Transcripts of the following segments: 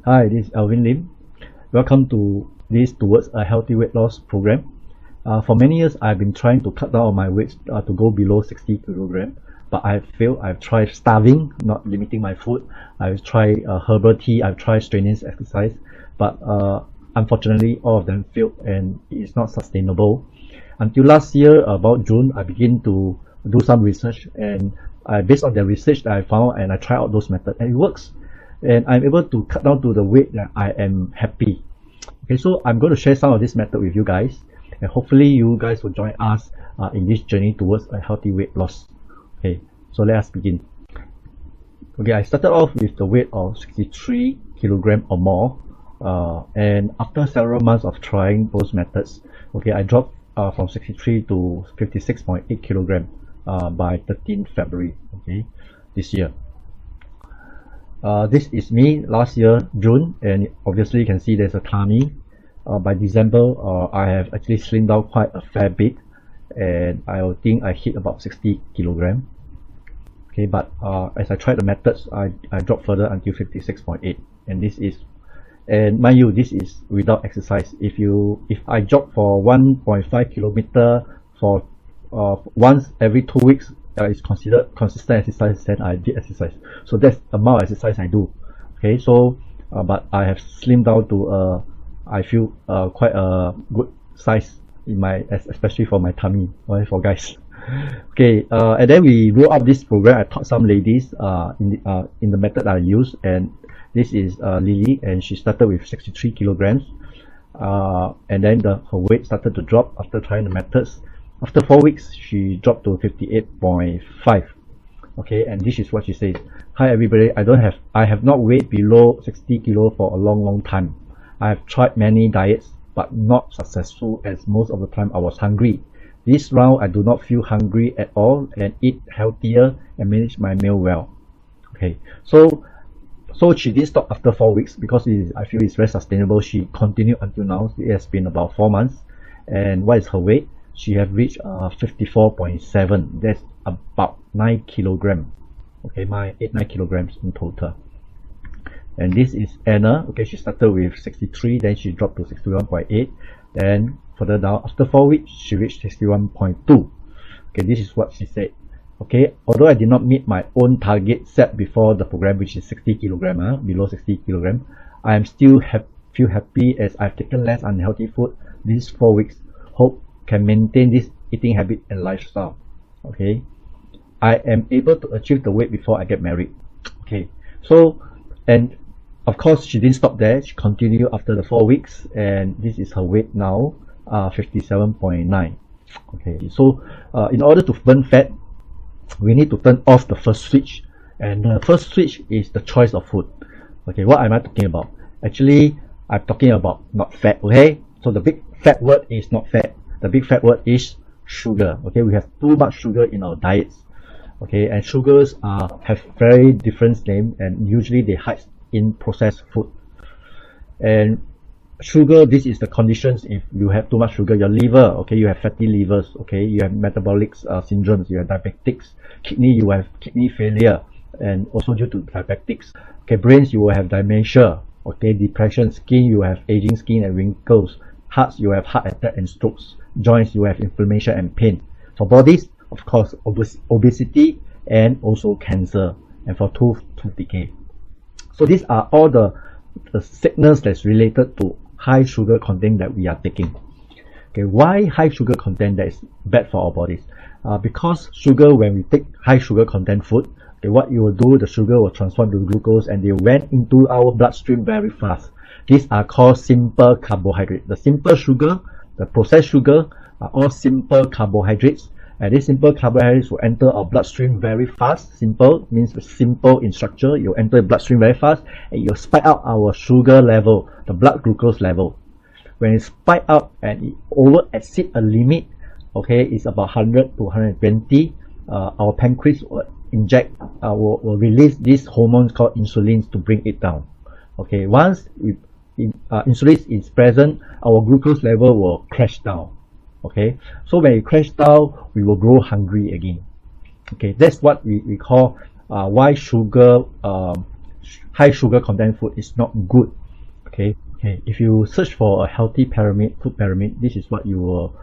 Hi, this is Alvin Lim. Welcome to this Towards a Healthy Weight Loss program. For many years, I've been trying to cut down on my weight to go below 60 kilograms, but I've failed. I've tried starving, not limiting my food. I've tried herbal tea. I've tried strenuous exercise, but unfortunately, all of them failed, and it's not sustainable. Until last year, about June, I began to do some research, and based on the research that I found, and I tried out those methods, and it works. And I'm able to cut down to the weight that I am happy. Okay, so I'm going to share some of this method with you guys, and hopefully you guys will join us in this journey towards a healthy weight loss. Okay, so let us begin. Okay, I started off with the weight of 63 kilograms or more, and after several months of trying those methods, okay, I dropped from 63 to 56.8 kilograms by 13th February, okay, this year. This is me last year, June, and obviously you can see there's a tummy. By December, I have actually slimmed down quite a fair bit, and I think I hit about 60 kilograms. Okay, but as I tried the methods, I dropped further until 56.8, and this is, and mind you, this is without exercise. If I jog for 1.5 kilometer for once every 2 weeks, is considered consistent exercise, then I did exercise. So that's the amount of exercise I do. Okay, so but I have slimmed down to I feel quite a good size in my, especially for my tummy, right, for guys. Okay, and then we roll up this program. I taught some ladies in the method I use, and this is Lily, and she started with 63 kilograms, and then her weight started to drop after trying the methods. After 4 weeks, she dropped to 58.5. Okay, and this is what she says. Hi everybody, I have not weighed below 60 kilo for a long time. I have tried many diets, but not successful, as most of the time I was hungry. This round, I do not feel hungry at all and eat healthier and manage my meal well. Okay, so she didn't stop after 4 weeks because I feel it's very sustainable. She continued until now. It has been about 4 months. And what is her weight? She have reached 54.7. That's about 9 kilograms. Okay, 9 kilograms in total. And this is Anna. Okay, she started with 63, then she dropped to 61.8. Then further down, after 4 weeks, she reached 61.2. Okay, this is what she said. Okay, although I did not meet my own target set before the program, which is 60 kilograms, below 60 kilograms, I am still feel happy as I've taken less unhealthy food these 4 weeks. Hope can maintain this eating habit and lifestyle. Okay, I am able to achieve the weight before I get married. Okay, so, and of course she didn't stop there. She continued after the 4 weeks, and this is her weight now, 57.9. okay, so in order to burn fat, we need to turn off the first switch, and the first switch is the choice of food. Okay, what am I talking about? Actually, I'm talking about not fat. Okay, so the big fat word is not fat. The big fat word is sugar. Okay, we have too much sugar in our diets. Okay, and sugars have very different names, and usually they hide in processed food. And sugar, this is the conditions if you have too much sugar. Your liver, okay, you have fatty livers. Okay, you have metabolic syndromes. You have diabetics. Kidney, you have kidney failure, and also due to diabetics. Okay, brains, you will have dementia. Okay, depression. Skin, you have aging skin and wrinkles. Hearts, you have heart attack and strokes. Joints, you have inflammation and pain. For bodies, of course, obesity and also cancer. And for tooth decay. So these are all the sickness that's related to high sugar content that we are taking. Okay, why high sugar content that is bad for our bodies? Because sugar, when we take high sugar content food, okay, what you will do, the sugar will transform to glucose, and they went into our bloodstream very fast. These are called simple carbohydrates. The simple sugar, the processed sugar, are all simple carbohydrates, and these simple carbohydrates will enter our bloodstream very fast. Simple means simple in structure. You enter the bloodstream very fast, and you spike out our sugar level, the blood glucose level. When it spike out and it over exceed a limit, okay, it's about 100 to 120. Our pancreas will will release these hormones called insulin to bring it down. Okay, once insulin is present, our glucose level will crash down. Okay, so when it crash down, we will grow hungry again. Okay, that's what we call why sugar high sugar content food is not good. Okay, if you search for a healthy food pyramid, this is what you will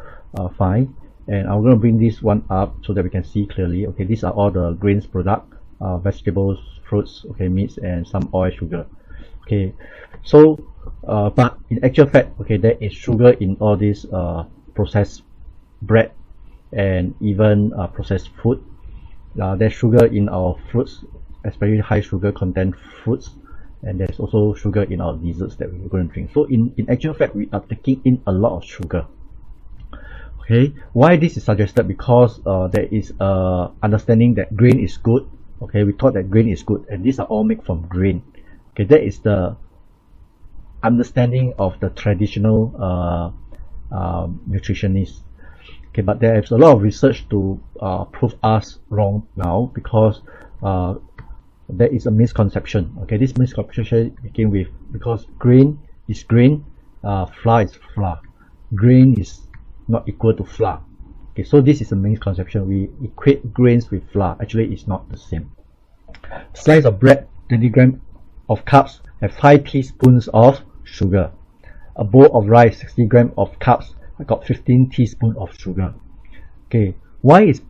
find. And I'm going to bring this one up so that we can see clearly. Okay, these are all the grains product, vegetables, fruits, okay, meats, and some oil, sugar. Okay, so but in actual fact, okay, there is sugar in all these processed bread and even processed food. There's sugar in our fruits, especially high sugar content fruits, and there's also sugar in our desserts that we're going to drink. So in actual fact, we are taking in a lot of sugar. Okay, why this is suggested? Because there is understanding that grain is good. Okay, we thought that grain is good, and these are all made from grain. Okay, that is the understanding of the traditional nutritionists. Okay, but there is a lot of research to prove us wrong now, because there is a misconception. Okay, this misconception begin with because grain is grain, flour is flour. Grain is not equal to flour. Okay, so this is a misconception. We equate grains with flour. Actually, it's not the same. Slice of bread, 20 grams of carbs, have 5 teaspoons of sugar. A bowl of rice, 60 grams of carbs, I got 15 teaspoons of sugar. Okay, why is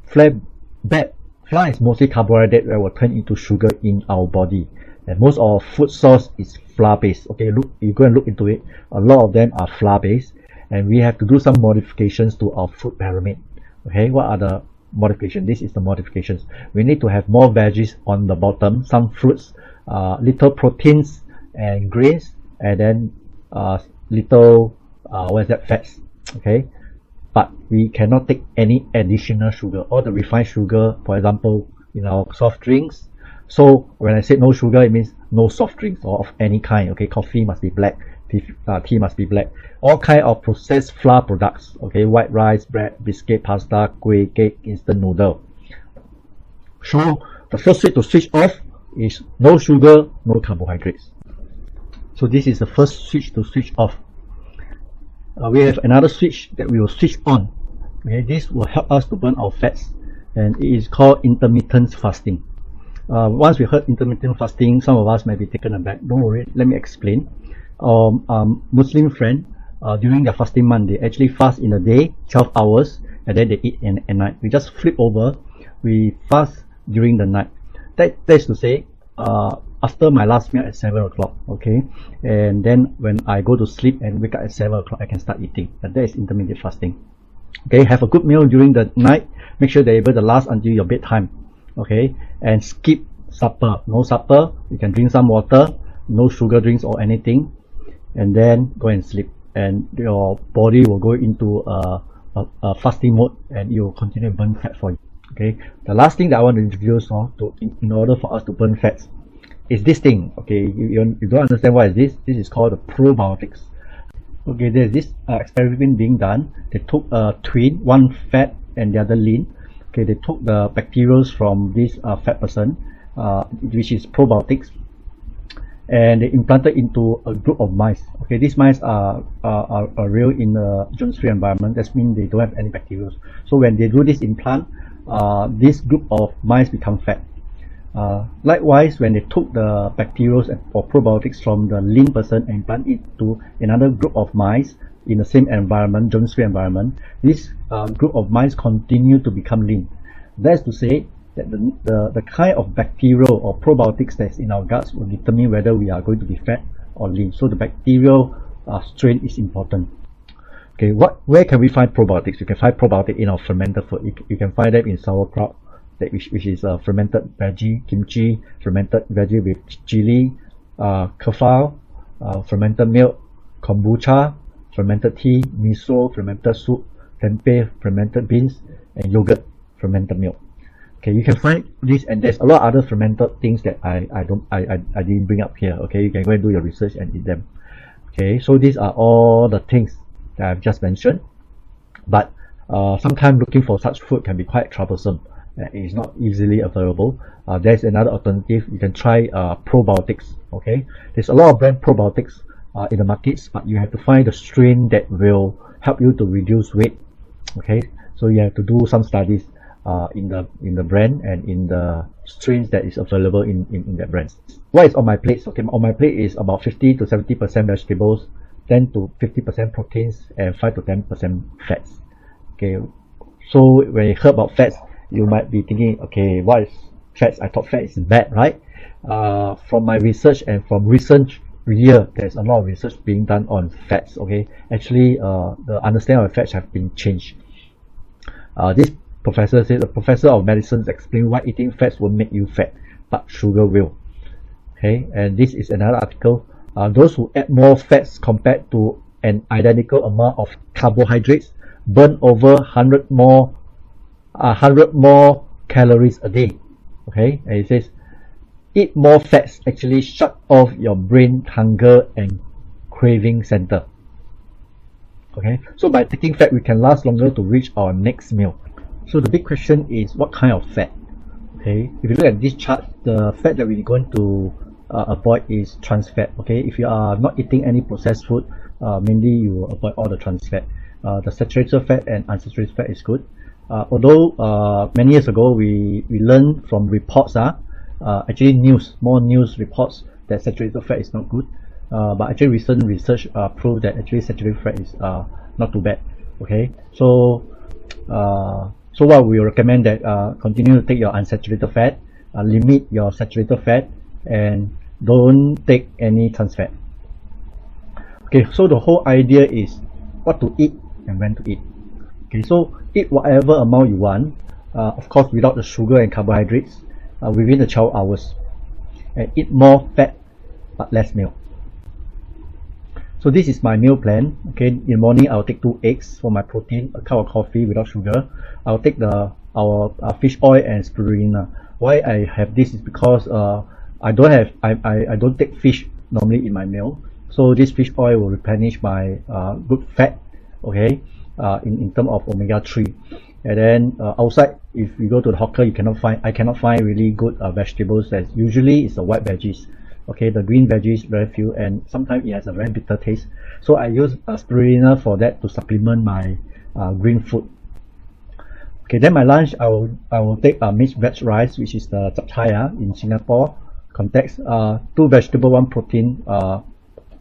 flour bad? Flour is mostly carbohydrate that will turn into sugar in our body, and most of our food source is flour based. Okay, look, you go and look into it. A lot of them are flour based, and we have to do some modifications to our food pyramid. Okay, what are the modifications? This is the modifications. We need to have more veggies on the bottom, some fruits, little proteins and grains, and then little fats. Okay, but we cannot take any additional sugar. All the refined sugar, for example, in our soft drinks. So when I say no sugar, it means no soft drinks or of any kind. Okay, coffee must be black, tea must be black. All kind of processed flour products. Okay, white rice, bread, biscuit, pasta, kueh, cake, instant noodle. So the first switch to switch off is no sugar, no carbohydrates. So this is the first switch to switch off. We have another switch that we will switch on. Okay, this will help us to burn our fats, and it is called intermittent fasting. Once we heard intermittent fasting, some of us may be taken aback. Don't worry, let me explain. Muslim friend, during their fasting month, they actually fast in a day, 12 hours, and then they eat at night. We just flip over, we fast during the night. That is to say, after my last meal at 7 o'clock, okay, and then when I go to sleep and wake up at 7 o'clock, I can start eating. And that is intermittent fasting. Okay, have a good meal during the night. Make sure they're able to last until your bedtime. Okay, and skip supper. No supper. You can drink some water. No sugar drinks or anything, and then go and sleep. And your body will go into a fasting mode, and you will continue to burn fat for you. Okay, the last thing that I want to introduce in order for us to burn fats is this thing. Okay, you don't understand what is this. This is called the probiotics. Okay, there's this experiment being done. They took a twin, one fat and the other lean. Okay, they took the bacteria from this fat person, which is probiotics, and they implanted into a group of mice. Okay, these mice are real in a germ-free environment. That means they don't have any bacteria. So when they do this implant, this group of mice become fat. Likewise, when they took the bacteria or probiotics from the lean person and implant it to another group of mice in the same environment, germ-free environment, this group of mice continue to become lean. That's to say that the kind of bacteria or probiotics that's in our guts will determine whether we are going to be fat or lean. So the bacterial strain is important. Okay, where can we find probiotics? You can find probiotics in our fermented food. You can find them in sauerkraut, which is fermented veggie, kimchi, fermented veggie with chili, kefir, fermented milk, kombucha, fermented tea, miso, fermented soup, tempeh, fermented beans, and yogurt, fermented milk. Okay, you can find this, and there's a lot of other fermented things that I didn't bring up here. Okay, you can go and do your research and eat them. Okay, so these are all the things that I've just mentioned, but sometimes looking for such food can be quite troublesome. It is not easily available. There's another alternative. You can try probiotics. Okay, there's a lot of brand probiotics in the markets, but you have to find the strain that will help you to reduce weight. Okay, so you have to do some studies. in the brand and in the strains that is available in that brand. What is on my plate? Okay, on my plate is about 50 to 70% vegetables, 10 to 50% proteins, and 5 to 10% fats. Okay, so when you hear about fats, you might be thinking, okay, what is fats? I thought fat is bad, right? From my research and from recent year, there's a lot of research being done on fats. Okay, actually, the understanding of fats have been changed. This professor said, the professor of medicine explained why eating fats will make you fat, but sugar will. Okay, and this is another article. Those who add more fats compared to an identical amount of carbohydrates burn over 100 more calories a day. Okay, and it says eat more fats actually shut off your brain hunger and craving center. Okay, so by taking fat we can last longer to reach our next meal. So the big question is, what kind of fat? Okay, if you look at this chart, the fat that we're going to avoid is trans fat. Okay, if you are not eating any processed food, mainly you will avoid all the trans fat. The saturated fat and unsaturated fat is good. Although many years ago we learned from reports, actually more news reports that saturated fat is not good. But actually recent research proved that actually saturated fat is not too bad. Okay, so what we recommend that continue to take your unsaturated fat, limit your saturated fat, and don't take any trans fat. Okay, so the whole idea is what to eat and when to eat. Okay, so eat whatever amount you want, of course without the sugar and carbohydrates, within the 12 hours, and eat more fat but less milk. So this is my meal plan. Okay, in the morning I'll take 2 eggs for my protein, a cup of coffee without sugar. I'll take our fish oil and spirulina. Why I have this is because I don't take fish normally in my meal, so this fish oil will replenish my good fat. Okay, in terms of omega-3. And then outside, if you go to the hawker, I cannot find really good vegetables. That usually is the white veggies. Okay, the green veggies very few, and sometimes it has a very bitter taste. So I use spirulina for that to supplement my green food. Okay, then my lunch I will take mixed veg rice, which is the chap in Singapore context. 2 vegetable, 1 protein,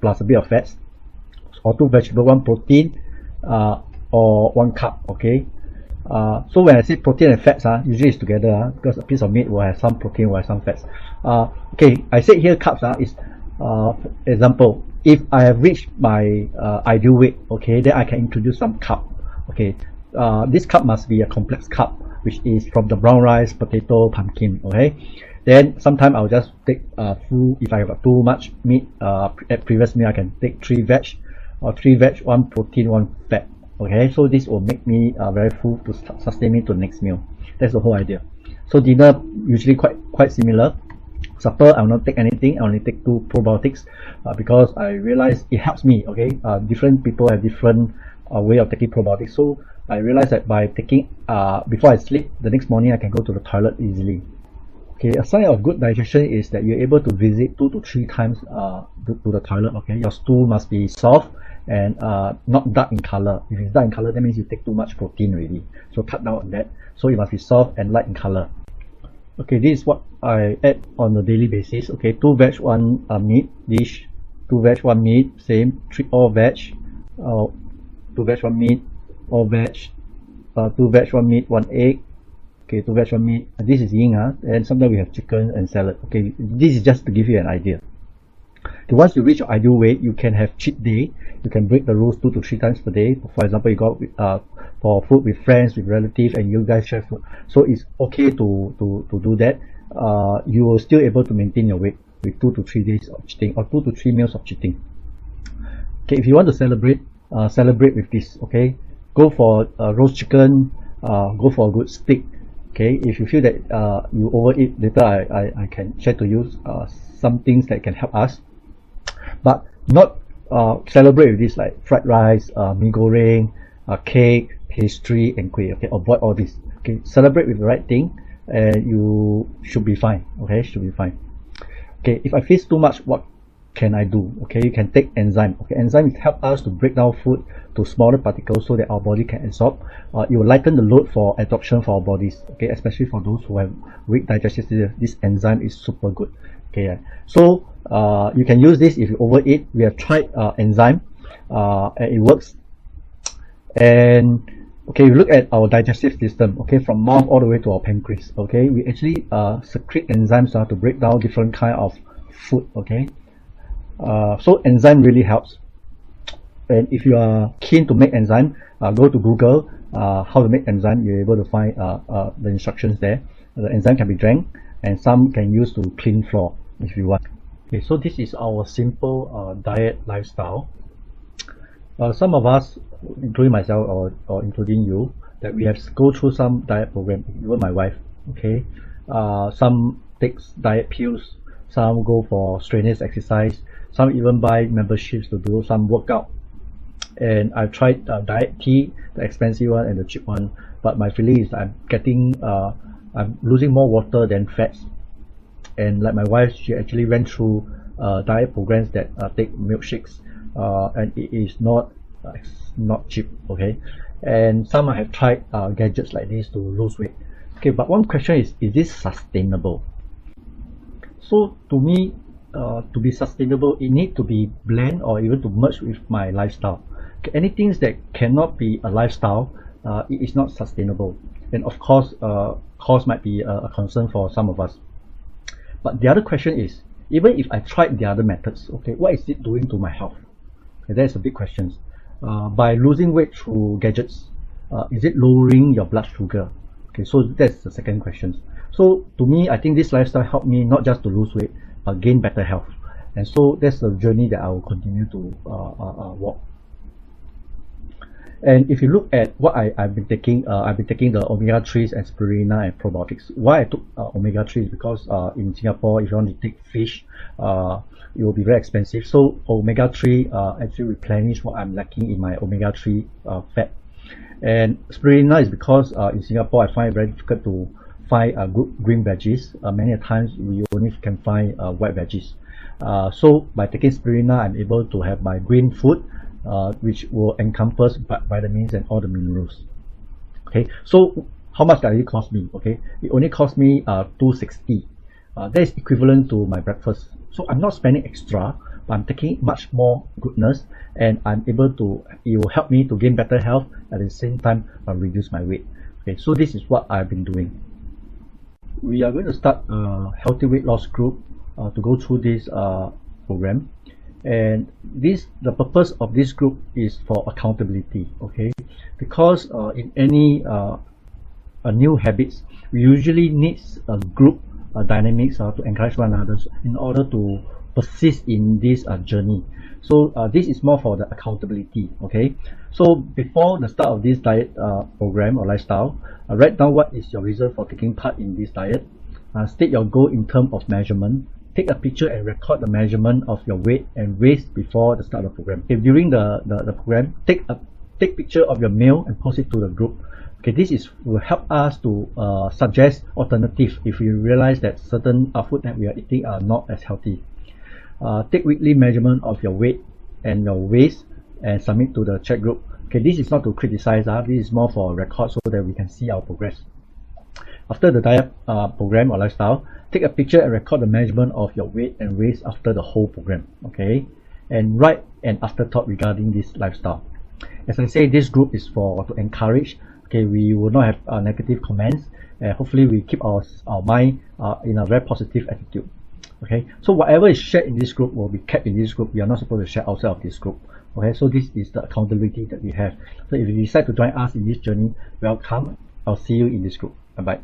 plus a bit of fats, or 2 vegetable, 1 protein, or 1 carb. Okay. So when I say protein and fats, usually it's together, because a piece of meat will have some protein, will have some fats. Okay, I said here carbs is example, if I have reached my ideal weight, okay, then I can introduce some carb. Okay, this carb must be a complex carb, which is from the brown rice, potato, pumpkin. Okay, then sometimes I'll just take full. If I have too much meat at previous meal, I can take 3 veg, or 3 veg, 1 protein, 1 fat. Okay, so this will make me very full to sustain me to the next meal. That's the whole idea. So dinner usually quite similar. Supper I will not take anything. I only take 2 probiotics because I realize it helps me. Okay, different people have different way of taking probiotics. So I realized that by taking before I sleep, the next morning I can go to the toilet easily. Okay, a sign of good digestion is that you're able to visit 2 to 3 times to the toilet. Okay, your stool must be soft and not dark in color. If it's dark in color, that means you take too much protein already, so cut down on that. So it must be soft and light in color. Okay, this is what I add on a daily basis. Okay, 2 veg, 1 meat dish, 2 veg, 1 meat, same, 3 all veg, 2 veg, 1 meat, all veg, 2 veg, 1 meat, 1 egg. Okay, 2 veg, 1 meat. This is yin, and sometimes we have chicken and salad. Okay, this is just to give you an idea. Okay, once you reach your ideal weight, you can have cheat day. You can break the rules 2 to 3 times per day. For example, you go out for food with friends, with relatives, and you guys share food. So it's okay to do that. You will still able to maintain your weight with 2 to 3 days of cheating, or 2 to 3 meals of cheating. Okay, if you want to celebrate, celebrate with this. Okay, go for roast chicken. Go for a good steak. Okay, if you feel that you overeat, later I can share to you some things that can help us, but not celebrate with this like fried rice, mee goreng, cake, pastry, and kueh. Okay, avoid all this. Okay, celebrate with the right thing, and you should be fine. Okay, should be fine. Okay, if I feast too much, what can I do? Okay, you can take enzyme. Okay, enzyme help us to break down food to smaller particles so that our body can absorb. It will lighten the load for absorption for our bodies. Okay, especially for those who have weak digestive system. This enzyme is super good. Okay, so you can use this if you overeat. We have tried enzyme, and it works. And okay, we look at our digestive system. Okay, from mouth all the way to our pancreas. Okay, we actually secrete enzymes to break down different kind of food. Okay. So enzyme really helps, and if you are keen to make enzyme, go to Google how to make enzyme. You're able to find the instructions there. The enzyme can be drank, and some can use to clean floor if you want. Okay, so this is our simple diet lifestyle. Some of us, including myself or including you, that we have to go through some diet program, even my wife. Okay, some takes diet pills, some go for strenuous exercise, some even buy memberships to do some workout. And I've tried diet tea, the expensive one and the cheap one, but my feeling is I'm losing more water than fats. And like my wife, she actually went through diet programs that take milkshakes, and it is not cheap. Okay, and some I have tried gadgets like this to lose weight. Okay, but one question is this sustainable? So to me, to be sustainable, it need to be blend or even to merge with my lifestyle. Okay, anything that cannot be a lifestyle, it is not sustainable. And of course, cost might be a concern for some of us. But the other question is, even if I tried the other methods, okay, what is it doing to my health? Okay, that's a big question. By losing weight through gadgets, is it lowering your blood sugar? Okay, so that's the second question. So to me, I think this lifestyle helped me not just to lose weight, but gain better health. And so that's the journey that I will continue to walk. And if you look at what I've been taking the omega-3s and spirulina and probiotics. Why I took omega-3 is because in Singapore, if you want to take fish, it will be very expensive. So omega-3 actually replenish what I'm lacking in my omega-3 fat. And spirulina is because in Singapore, I find it very difficult to find good green veggies. Many times we only can find white veggies. So by taking spirulina, I'm able to have my green food, which will encompass vitamins and all the minerals. Okay, so how much does it cost me? Okay, it only cost me $260. That is equivalent to my breakfast. So I'm not spending extra, but I'm taking much more goodness, and I'm able to. It will help me to gain better health at the same time reduce my weight. Okay, so this is what I've been doing. We are going to start a healthy weight loss group to go through this program. And the purpose of this group is for accountability. Okay, because in any new habits, we usually need a group dynamics to encourage one another in order to persist in this journey. So this is more for the accountability. Okay, so before the start of this diet program or lifestyle, write down what is your reason for taking part in this diet. State your goal in terms of measurement. Take a picture and record the measurement of your weight and waist before the start of the program. Okay, during the program, take picture of your meal and post it to the group. Okay, this will help us to suggest alternative if you realize that certain food that we are eating are not as healthy. Take weekly measurement of your weight and your waist and submit to the chat group. Okay, this is not to criticize, this is more for a record so that we can see our progress. After the diet program or lifestyle, take a picture and record the measurement of your weight and waist after the whole program. Okay, and write an afterthought regarding this lifestyle. As I say, this group is to encourage. Okay, we will not have negative comments, and hopefully we keep our mind in a very positive attitude. Okay, so whatever is shared in this group will be kept in this group. We are not supposed to share outside of this group. Okay, so this is the accountability that we have. So if you decide to join us in this journey, welcome. I'll see you in this group. Bye bye.